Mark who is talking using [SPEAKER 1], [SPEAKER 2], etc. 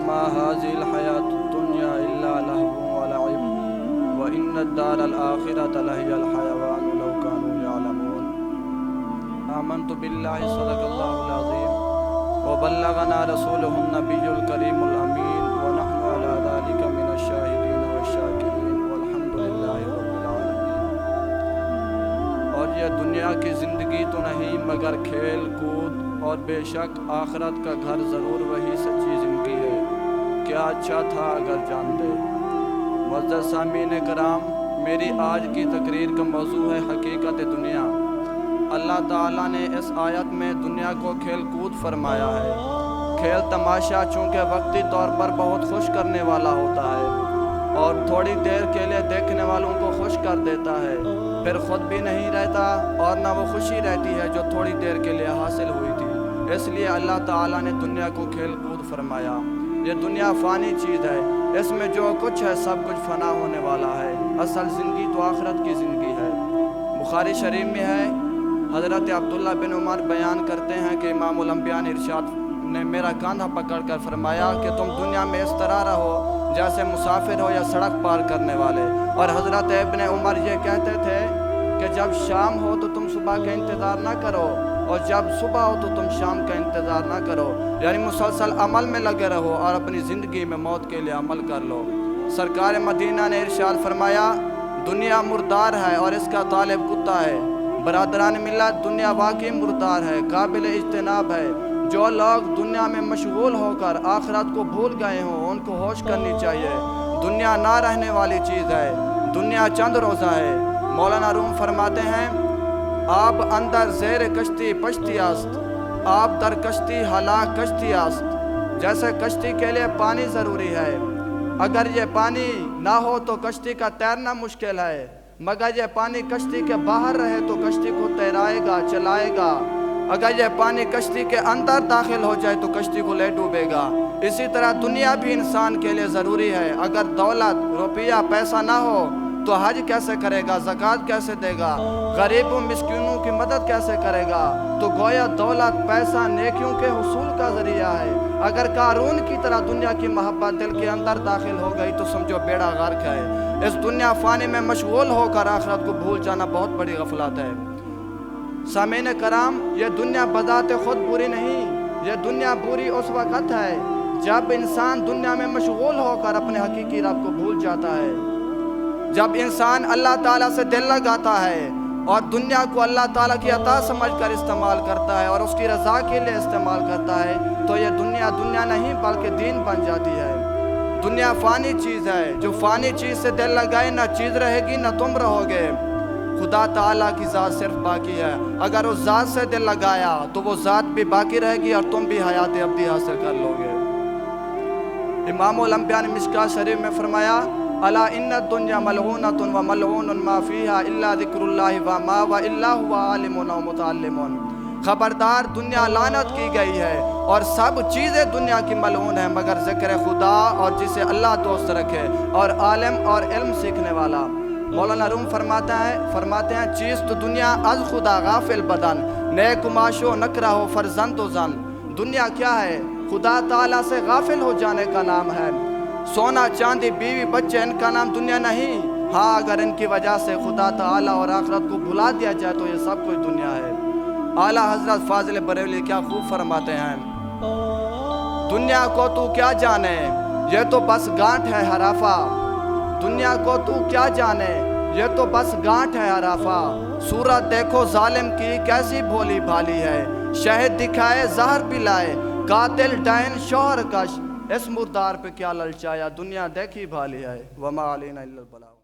[SPEAKER 1] وما هذه الحياة الدنيا إلا لهو ولعب وإن الدار الآخرة لهي الحيوان لو كانوا يعلمون آمنت بالله صدق الله العظيم وبلغنا رسوله النبي الكريم الأمين ونحن على ذلك من الشاهدين والشاكرين والحمد لله رب العالمين۔ اور یہ دنیا کی زندگی تو نہیں مگر کھیل کود، اور بے شک آخرت کا گھر ضرور وہی سچی زندگی ہے، کیا اچھا تھا اگر جانتے۔ معزز سامعین کرام، میری آج کی تقریر کا موضوع ہے حقیقت دنیا۔ اللہ تعالیٰ نے اس آیت میں دنیا کو کھیل کود فرمایا ہے۔ کھیل تماشا چونکہ وقتی طور پر بہت خوش کرنے والا ہوتا ہے اور تھوڑی دیر کے لیے دیکھنے والوں کو خوش کر دیتا ہے، پھر خود بھی نہیں رہتا اور نہ وہ خوشی رہتی ہے جو تھوڑی دیر کے لیے حاصل ہوئی تھی۔ اس لیے اللہ تعالیٰ نے دنیا کو کھیل کود فرمایا۔ یہ دنیا فانی چیز ہے، اس میں جو کچھ ہے سب کچھ فنا ہونے والا ہے، اصل زندگی تو آخرت کی زندگی ہے۔ بخاری شریف میں ہے، حضرت عبداللہ بن عمر بیان کرتے ہیں کہ امام الانبیاء نے ارشاد نے میرا کاندھا پکڑ کر فرمایا کہ تم دنیا میں اس طرح رہو جیسے مسافر ہو یا سڑک پار کرنے والے۔ اور حضرت ابن عمر یہ کہتے تھے کہ جب شام ہو تو تم صبح کا انتظار نہ کرو، اور جب صبح ہو تو تم شام کا انتظار نہ کرو، یعنی مسلسل عمل میں لگے رہو اور اپنی زندگی میں موت کے لیے عمل کر لو۔ سرکار مدینہ نے ارشاد فرمایا، دنیا مردار ہے اور اس کا طالب کتا ہے۔ برادران ملت، دنیا واقعی مردار ہے، قابل اجتناب ہے۔ جو لوگ دنیا میں مشغول ہو کر آخرت کو بھول گئے ہوں ان کو ہوش کرنی چاہیے۔ دنیا نہ رہنے والی چیز ہے، دنیا چند روزہ ہے۔ مولانا روم فرماتے ہیں، آب اندر زیر کشتی پشتی است، آب در کشتی ہلاک کشتی است۔ جیسے کشتی کے لیے پانی ضروری ہے، اگر یہ پانی نہ ہو تو کشتی کا تیرنا مشکل ہے، مگر یہ پانی کشتی کے باہر رہے تو کشتی کو تیرائے گا، چلائے گا۔ اگر یہ پانی کشتی کے اندر داخل ہو جائے تو کشتی کو لے ڈوبے گا۔ اسی طرح دنیا بھی انسان کے لیے ضروری ہے۔ اگر دولت، روپیہ، پیسہ نہ ہو تو حج کیسے کرے گا، زکوٰۃ کیسے دے گا، غریبوں مسکینوں کی مدد کیسے کرے گا؟ تو گویا دولت، پیسہ نیکیوں کے حصول کا ذریعہ ہے۔ اگر قارون کی طرح دنیا کی محبت دل کے اندر داخل ہو گئی تو سمجھو بیڑا غرق ہے۔ اس دنیا فانی میں مشغول ہو کر آخرت کو بھول جانا بہت بڑی غفلت ہے۔ سامعین کرام، یہ دنیا بذات خود بری نہیں، یہ دنیا بری اس وقت ہے جب انسان دنیا میں مشغول ہو کر اپنے حقیقی رب کو بھول جاتا ہے۔ جب انسان اللہ تعالیٰ سے دل لگاتا ہے اور دنیا کو اللہ تعالیٰ کی عطا سمجھ کر استعمال کرتا ہے اور اس کی رضا کے لیے استعمال کرتا ہے تو یہ دنیا دنیا نہیں بلکہ دین بن جاتی ہے۔ دنیا فانی چیز ہے، جو فانی چیز سے دل لگائے نہ چیز رہے گی نہ تم رہو گے۔ خدا تعالیٰ کی ذات صرف باقی ہے، اگر اس ذات سے دل لگایا تو وہ ذات بھی باقی رہے گی اور تم بھی حیات ابدی حاصل کر لو گے۔ امام الانبیاء نے مشکوٰۃ شریف میں فرمایا، الا ان الدنیا ملعونۃ وملعون ما فیہا الا ذکر اللہ وما والا هو عالم ومتعلم۔ خبردار، دنیا لعنت کی گئی ہے اور سب چیزیں دنیا کی ملعون ہیں مگر ذکر خدا اور جسے اللہ دوست رکھے اور عالم اور علم سیکھنے والا۔ مولانا روم فرماتے ہیں چیز تو دنیا از خدا غافل بدن، نیک معاشو نکرہ ہو فرزند و زن۔ دنیا کیا ہے؟ خدا تعالیٰ سے غافل ہو جانے کا نام ہے۔ سونا چاندی بیوی بچے ان کا نام دنیا نہیں۔ ہاں، اگر ان کی وجہ سے خدا تعالیٰ اور آخرت کو بھلا دیا جائے تو یہ سب کچھ دنیا ہے۔ اعلیٰ حضرت فاضل بریلوی کیا خوب فرماتے ہیں، دنیا کو تو کیا جانے یہ تو بس گانٹھ ہے حرافہ، دنیا کو تو کیا جانے یہ تو بس گانٹھ ہے حرافہ۔ صورت دیکھو ظالم کی کیسی بھولی بھالی ہے، شہد دکھائے زہر پلائے، قاتل ڈائن شوہر کش، اس مردار پہ کیا للچایا، دنیا دیکھی بھالی ہے۔ وما علینا الا البلاغ۔